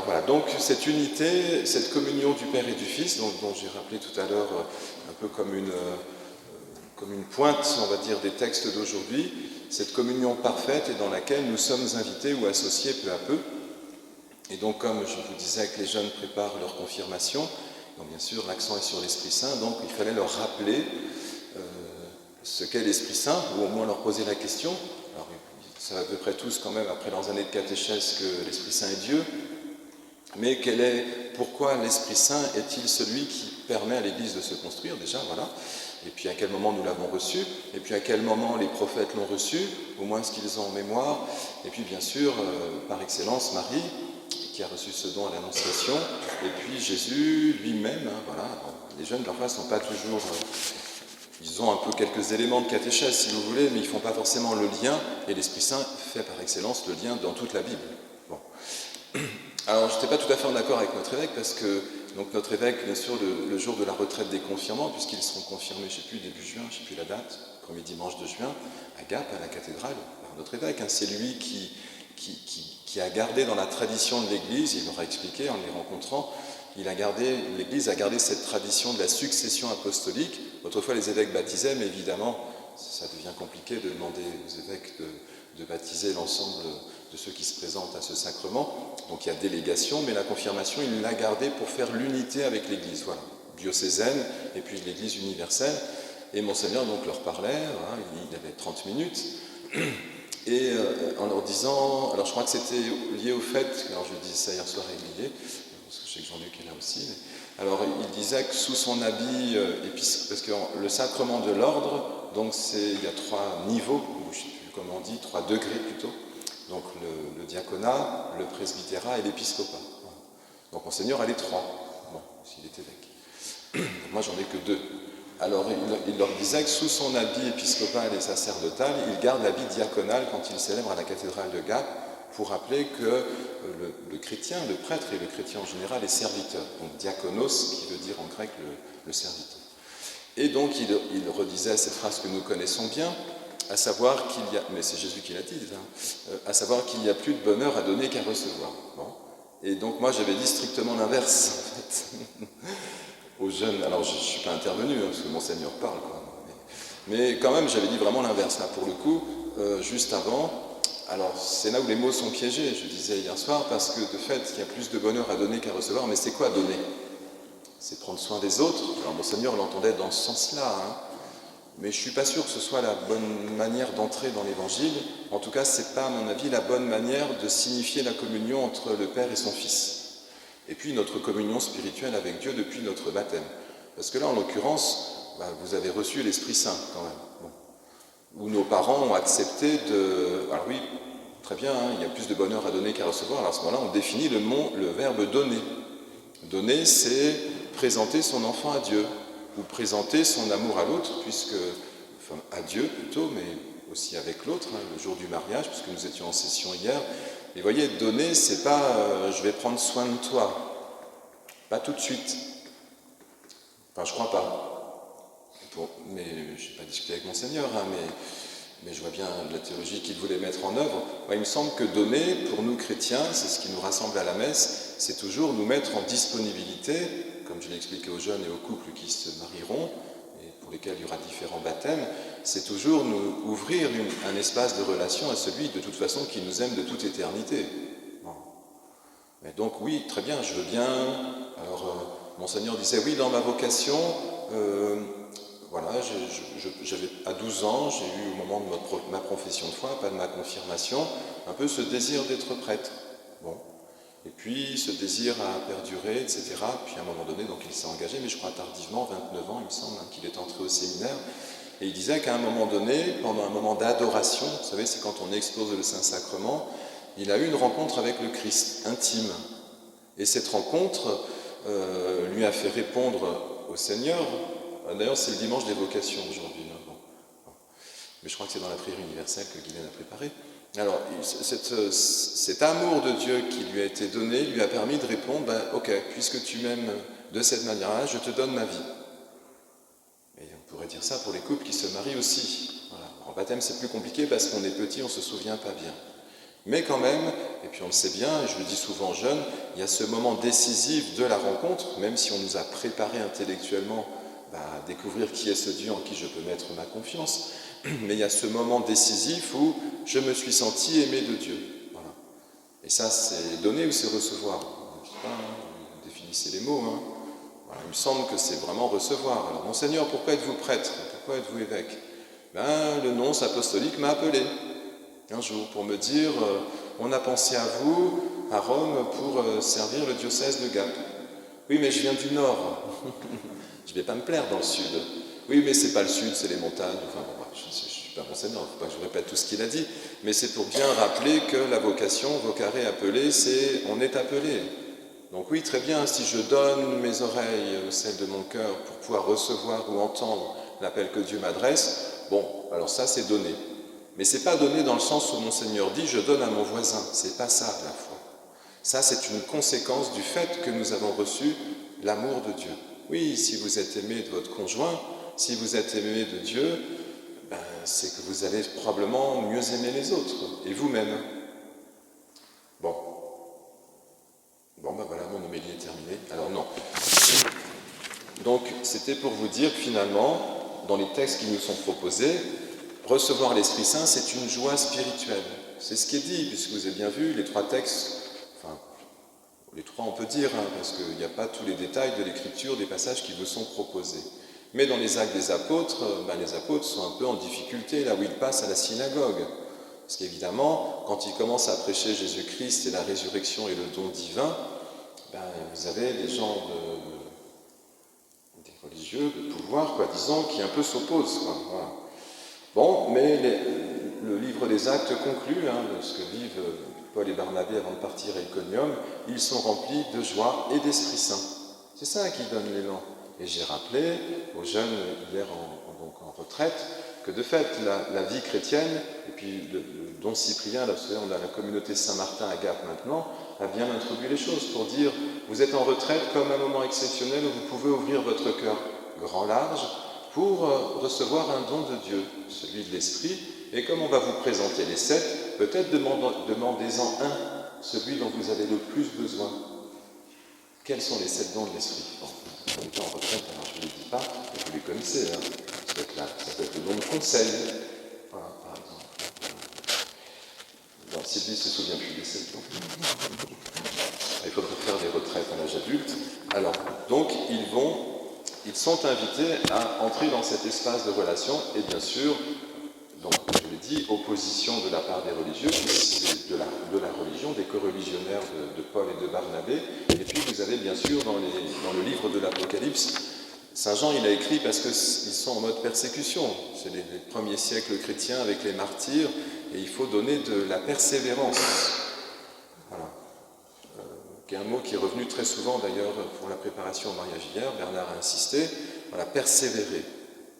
Alors voilà, donc cette unité, cette communion du Père et du Fils, dont j'ai rappelé tout à l'heure un peu comme une pointe, on va dire, des textes d'aujourd'hui, cette communion parfaite et dans laquelle nous sommes invités ou associés peu à peu. Et donc, comme je vous disais que les jeunes préparent leur confirmation, donc bien sûr l'accent est sur l'Esprit Saint, donc il fallait leur rappeler ce qu'est l'Esprit Saint, ou au moins leur poser la question. Alors, ils savent à peu près tous quand même, après leurs années de catéchèse, que l'Esprit Saint est Dieu, mais pourquoi l'Esprit Saint est-il celui qui permet à l'Église de se construire, déjà, voilà. Et puis à quel moment nous l'avons reçu, et puis à quel moment les prophètes l'ont reçu, au moins ce qu'ils ont en mémoire, et puis bien sûr, par excellence, Marie, qui a reçu ce don à l'Annonciation, et puis Jésus lui-même, hein, voilà. Les jeunes, parfois, ne sont pas toujours... ils ont un peu quelques éléments de catéchèse, si vous voulez, mais ils ne font pas forcément le lien, et l'Esprit Saint fait par excellence le lien dans toute la Bible. Bon. Alors, je n'étais pas tout à fait en accord avec notre évêque, parce que donc, notre évêque, bien sûr, le jour de la retraite des confirmants, puisqu'ils seront confirmés, je ne sais plus, début juin, je ne sais plus la date, premier dimanche de juin, à Gap, à la cathédrale, par notre évêque, hein, c'est lui qui a gardé dans la tradition de l'Église, il leur a expliqué en les rencontrant, l'Église a gardé cette tradition de la succession apostolique. Autrefois, les évêques baptisaient, mais évidemment, ça devient compliqué de demander aux évêques de baptiser l'ensemble de ceux qui se présentent à ce sacrement. Donc il y a délégation, mais la confirmation, il l'a gardée pour faire l'unité avec l'Église, voilà, diocésaine et puis l'Église universelle. Et Monseigneur donc leur parlait, hein, il avait 30 minutes, et en leur disant, alors je crois que c'était lié au fait, alors je disais ça hier soir à Émilie, parce que je sais que Jean-Luc est là aussi, mais, alors il disait que sous son habit parce que le sacrement de l'ordre, donc il y a 3 niveaux, je ne sais plus comment on dit, 3 degrés plutôt, donc le diaconat, le presbytérat et l'épiscopat. Donc Monseigneur a les 3, bon, s'il est évêque. Moi j'en ai que 2. Alors il leur disait que sous son habit épiscopal et sacerdotal, il garde l'habit diaconal quand il célèbre à la cathédrale de Gap, pour rappeler que le chrétien, le prêtre et le chrétien en général est serviteur. Donc diakonos, qui veut dire en grec le serviteur. Et donc il redisait cette phrase que nous connaissons bien, à savoir qu'il y a, mais c'est Jésus qui l'a dit, hein, à savoir qu'il n'y a plus de bonheur à donner qu'à recevoir. Bon. Et donc moi j'avais dit strictement l'inverse, en fait, aux jeunes. Alors je ne suis pas intervenu, hein, parce que Monseigneur parle, quoi. Mais quand même j'avais dit vraiment l'inverse, là pour le coup, juste avant. Alors c'est là où les mots sont piégés, je disais hier soir, parce que de fait il y a plus de bonheur à donner qu'à recevoir, mais c'est quoi donner? C'est prendre soin des autres. Alors Monseigneur l'entendait dans ce sens-là, hein. Mais je ne suis pas sûr que ce soit la bonne manière d'entrer dans l'Évangile. En tout cas, ce n'est pas, à mon avis, la bonne manière de signifier la communion entre le Père et son Fils. Et puis notre communion spirituelle avec Dieu depuis notre baptême. Parce que là, en l'occurrence, vous avez reçu l'Esprit Saint, quand même. Bon. Où nos parents ont accepté de... Alors oui, très bien, hein, il y a plus de bonheur à donner qu'à recevoir. Alors à ce moment-là, on définit le verbe « donner ». Donner, c'est présenter son enfant à Dieu, ou présenter son amour à l'autre, enfin à Dieu plutôt, mais aussi avec l'autre, hein, le jour du mariage, puisque nous étions en session hier. Et vous voyez, donner, c'est pas je vais prendre soin de toi, pas tout de suite. Enfin, je crois pas. Mais je n'ai pas discuté avec Monseigneur, hein, mais je vois bien la théologie qu'il voulait mettre en œuvre. Moi, il me semble que donner, pour nous chrétiens, c'est ce qui nous rassemble à la messe, c'est toujours nous mettre en disponibilité, comme je l'ai expliqué aux jeunes et aux couples qui se marieront, et pour lesquels il y aura différents baptêmes, c'est toujours nous ouvrir un espace de relation à celui, de toute façon, qui nous aime de toute éternité. Bon. Mais donc, oui, très bien, je veux bien. Alors, Monseigneur disait, oui, dans ma vocation, voilà, j'avais à 12 ans, j'ai eu au moment de ma profession de foi, pas de ma confirmation, un peu ce désir d'être prêtre. Bon. Et puis ce désir a perduré, etc. Puis à un moment donné, donc il s'est engagé, mais je crois tardivement, 29 ans, il me semble, hein, qu'il est entré au séminaire. Et il disait qu'à un moment donné, pendant un moment d'adoration, vous savez, c'est quand on expose le Saint-Sacrement, il a eu une rencontre avec le Christ, intime. Et cette rencontre lui a fait répondre au Seigneur. D'ailleurs, c'est le dimanche des vocations aujourd'hui. Hein, bon. Mais je crois que c'est dans la prière universelle que Guylaine a préparé. Alors, cet amour de Dieu qui lui a été donné lui a permis de répondre, ok, puisque tu m'aimes de cette manière-là, je te donne ma vie. Et on pourrait dire ça pour les couples qui se marient aussi. Voilà. En baptême, c'est plus compliqué parce qu'on est petit, on ne se souvient pas bien. Mais quand même, et puis on le sait bien, et je le dis souvent aux jeunes, il y a ce moment décisif de la rencontre, même si on nous a préparé intellectuellement à découvrir qui est ce Dieu en qui je peux mettre ma confiance, mais il y a ce moment décisif où je me suis senti aimé de Dieu. Voilà. Et ça, c'est donner ou c'est recevoir? Je ne sais pas, vous définissez les mots. Voilà, il me semble que c'est vraiment recevoir. Alors, Monseigneur, pourquoi êtes-vous prêtre? Pourquoi êtes-vous évêque? Le nonce apostolique m'a appelé un jour pour me dire on a pensé à vous à Rome pour servir le diocèse de Gap. Oui, mais je viens du nord. Je ne vais pas me plaire dans le sud. Oui, mais c'est pas le sud, c'est les montagnes. Enfin, bon, je ne suis pas Monseigneur, il ne faut pas que je répète tout ce qu'il a dit, mais c'est pour bien rappeler que la vocation, vocare appelé, c'est on est appelé. Donc oui, très bien, si je donne mes oreilles, celles de mon cœur, pour pouvoir recevoir ou entendre l'appel que Dieu m'adresse, bon, alors ça c'est donné. Mais c'est pas donné dans le sens où Monseigneur dit je donne à mon voisin, c'est pas ça la foi. Ça c'est une conséquence du fait que nous avons reçu l'amour de Dieu. Oui, si vous êtes aimé de votre conjoint, si vous êtes aimé de Dieu, c'est que vous allez probablement mieux aimer les autres, et vous-même. Bon, voilà, mon homélie est terminée. Alors non. Donc, c'était pour vous dire que finalement, dans les textes qui nous sont proposés, recevoir l'Esprit Saint, c'est une joie spirituelle. C'est ce qui est dit, puisque vous avez bien vu, les trois textes, enfin, les trois on peut dire, parce qu'il n'y a pas tous les détails de l'écriture des passages qui vous sont proposés. Mais dans les actes des apôtres, les apôtres sont un peu en difficulté, là où ils passent à la synagogue. Parce qu'évidemment, quand ils commencent à prêcher Jésus-Christ et la résurrection et le don divin, vous avez des gens des religieux, de pouvoir, disons, qui un peu s'opposent. Voilà. Bon, mais le livre des Actes conclut, ce que vivent Paul et Barnabé avant de partir à Iconium, ils sont remplis de joie et d'Esprit Saint. C'est ça qui donne l'élan. Et j'ai rappelé aux jeunes hier en retraite que de fait, la vie chrétienne, et puis le don Cyprien, là, vous savez, on a la communauté Saint-Martin à Gap maintenant, a bien introduit les choses pour dire, vous êtes en retraite comme un moment exceptionnel où vous pouvez ouvrir votre cœur grand large pour recevoir un don de Dieu, celui de l'Esprit, et comme on va vous présenter les 7, peut-être demandez-en un, celui dont vous avez le plus besoin. Quels sont les 7 dons de l'Esprit? On est en retraite, alors je ne les dis pas, mais vous les connaissez. Ça peut être le don de conseil, voilà, par exemple. Bon, Sylvie ne se souvient plus des 7 dons. Il faudrait faire des retraites à l'âge adulte. Alors, donc, ils sont invités à entrer dans cet espace de relation, et bien sûr, donc, je l'ai dit, opposition de la part des religieux, de la religion, des co-religionnaires de Paul et de Barnabé. Et puis vous avez bien sûr dans le livre de l'Apocalypse, Saint Jean il a écrit parce qu'ils sont en mode persécution. C'est les premiers siècles chrétiens avec les martyrs, et il faut donner de la persévérance. Voilà. Qui est un mot qui est revenu très souvent d'ailleurs pour la préparation au mariage hier, Bernard a insisté, voilà, persévérer.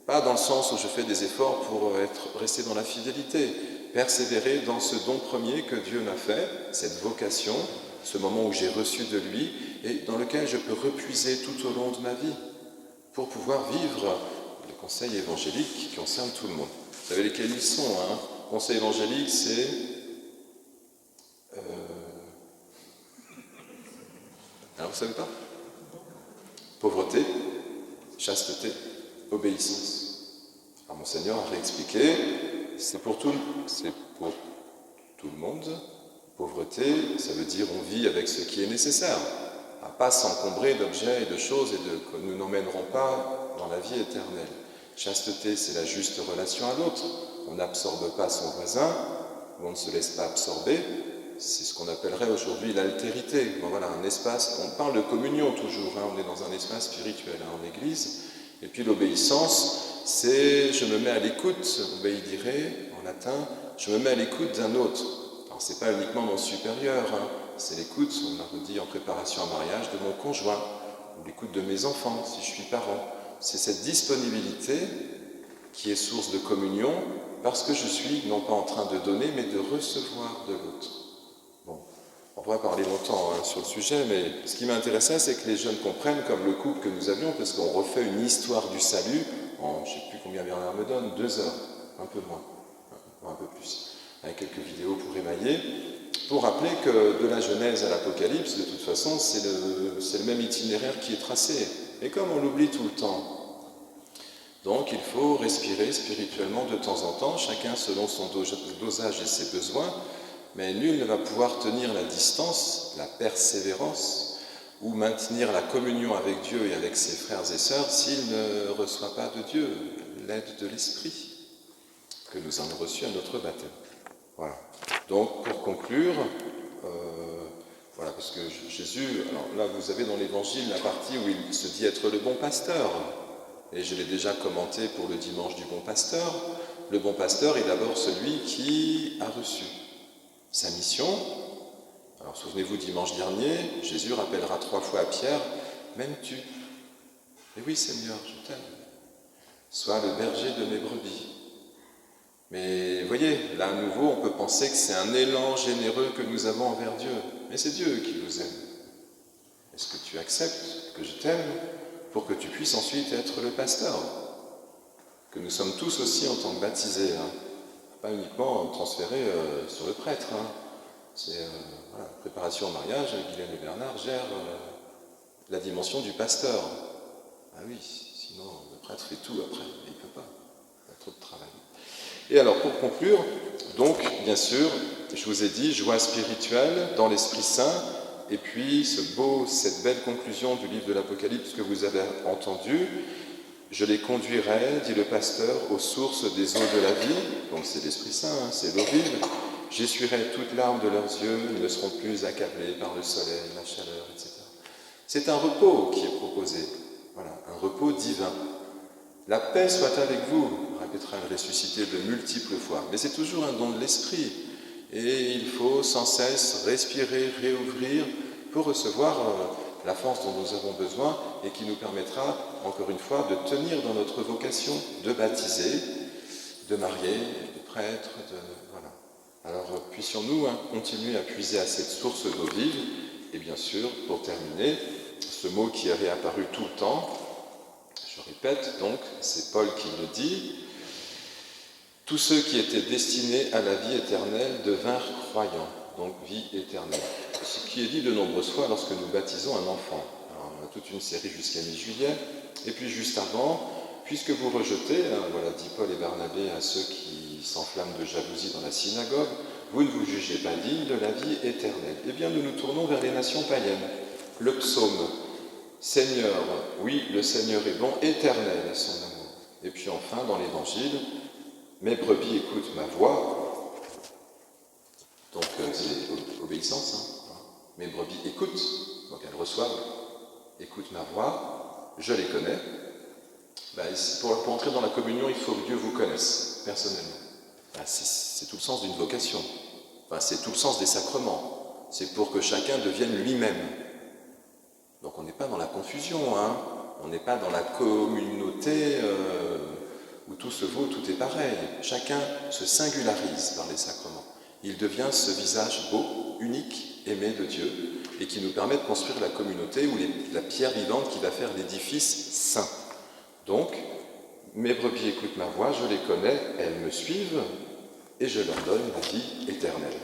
Pas dans le sens où je fais des efforts pour rester dans la fidélité, persévérer dans ce don premier que Dieu m'a fait, cette vocation, ce moment où j'ai reçu de lui et dans lequel je peux repuiser tout au long de ma vie pour pouvoir vivre les conseils évangéliques qui concernent tout le monde. Vous savez lesquels ils sont, Conseil évangélique, c'est... Alors, vous ne savez pas? Pauvreté, chasteté, obéissance. Alors, Monseigneur a réexpliqué, c'est pour tout le monde. Pauvreté, ça veut dire on vit avec ce qui est nécessaire, à pas s'encombrer d'objets et de choses que nous n'emmènerons pas dans la vie éternelle. Chasteté, c'est la juste relation à l'autre. On n'absorbe pas son voisin, ou on ne se laisse pas absorber. C'est ce qu'on appellerait aujourd'hui l'altérité. Bon, voilà, un espace, on parle de communion toujours, on est dans un espace spirituel en Église. Et puis l'obéissance, c'est je me mets à l'écoute, obéidire en latin, je me mets à l'écoute d'un autre. Alors c'est pas uniquement mon supérieur, c'est l'écoute, on a redit en préparation à mariage, de mon conjoint, ou l'écoute de mes enfants, si je suis parent. C'est cette disponibilité qui est source de communion, parce que je suis non pas en train de donner, mais de recevoir de l'autre. Bon, on pourrait parler longtemps sur le sujet, mais ce qui m'intéressait, c'est que les jeunes comprennent, comme le couple que nous avions, parce qu'on refait une histoire du salut, en je ne sais plus combien Bernard me donne, 2 heures, un peu moins, un peu plus. avec quelques vidéos pour émailler, pour rappeler que de la Genèse à l'Apocalypse, de toute façon, c'est le même itinéraire qui est tracé. Et comme on l'oublie tout le temps, donc il faut respirer spirituellement de temps en temps, chacun selon son dosage et ses besoins, mais nul ne va pouvoir tenir la distance, la persévérance, ou maintenir la communion avec Dieu et avec ses frères et sœurs s'il ne reçoit pas de Dieu l'aide de l'Esprit que nous avons reçu à notre baptême. Voilà. Donc, pour conclure, voilà, parce que Jésus, alors là, vous avez dans l'Évangile la partie où il se dit être le bon pasteur, et je l'ai déjà commenté pour le dimanche du bon pasteur. Le bon pasteur est d'abord celui qui a reçu sa mission. Alors, souvenez-vous, dimanche dernier, Jésus rappellera 3 fois à Pierre, « M'aimes-tu » ? « Mais oui, Seigneur, je t'aime. Sois le berger de mes brebis. » Mais vous voyez, là à nouveau, on peut penser que c'est un élan généreux que nous avons envers Dieu. Mais c'est Dieu qui vous aime. Est-ce que tu acceptes que je t'aime pour que tu puisses ensuite être le pasteur? Que nous sommes tous aussi en tant que baptisés, hein. Pas uniquement transférés sur le prêtre. Hein. C'est voilà, préparation au mariage, Guylaine et Bernard gèrent la dimension du pasteur. Ah oui, sinon le prêtre fait tout après, mais il ne peut pas, il a trop de travail. Et alors pour conclure, donc bien sûr, je vous ai dit, joie spirituelle dans l'Esprit Saint, et puis cette belle conclusion du livre de l'Apocalypse que vous avez entendu, je les conduirai, dit le pasteur, aux sources des eaux de la vie, donc c'est l'Esprit Saint, hein, c'est l'eau vive, j'essuierai toutes larmes de leurs yeux, ils ne seront plus accablés par le soleil, la chaleur, etc. C'est un repos qui est proposé, voilà, un repos divin. La paix soit avec vous, répétera le ressuscité de multiples fois, mais c'est toujours un don de l'esprit, et il faut sans cesse respirer, réouvrir, pour recevoir la force dont nous avons besoin, et qui nous permettra, encore une fois, de tenir dans notre vocation de baptiser, de marier, de prêtre, voilà. Alors puissions-nous continuer à puiser à cette source d'eau vive, et bien sûr, pour terminer, ce mot qui est réapparu tout le temps, je répète donc, c'est Paul qui le dit, « Tous ceux qui étaient destinés à la vie éternelle devinrent croyants », donc vie éternelle. Ce qui est dit de nombreuses fois lorsque nous baptisons un enfant. Alors, on a toute une série jusqu'à mi-juillet, et puis juste avant, puisque vous rejetez, voilà, dit Paul et Barnabé à ceux qui s'enflamment de jalousie dans la synagogue, vous ne vous jugez pas digne de la vie éternelle. Eh bien, nous nous tournons vers les nations païennes. Le psaume, Seigneur, oui, le Seigneur est bon, éternel est son amour. Et puis enfin, dans l'Évangile, mes brebis écoutent ma voix. Donc c'est obéissance. Hein. Mes brebis écoutent, donc elles reçoivent, écoutent ma voix, je les connais. Ben, pour entrer dans la communion, il faut que Dieu vous connaisse, personnellement. Ben, c'est tout le sens d'une vocation. Enfin, c'est tout le sens des sacrements. C'est pour que chacun devienne lui-même. Donc on n'est pas dans la confusion, hein. On n'est pas dans la communauté où tout se vaut, tout est pareil. Chacun se singularise par les sacrements. Il devient ce visage beau, unique, aimé de Dieu, et qui nous permet de construire la communauté ou la pierre vivante qui va faire l'édifice saint. Donc, mes brebis écoutent ma voix, je les connais, elles me suivent, et je leur donne la vie éternelle.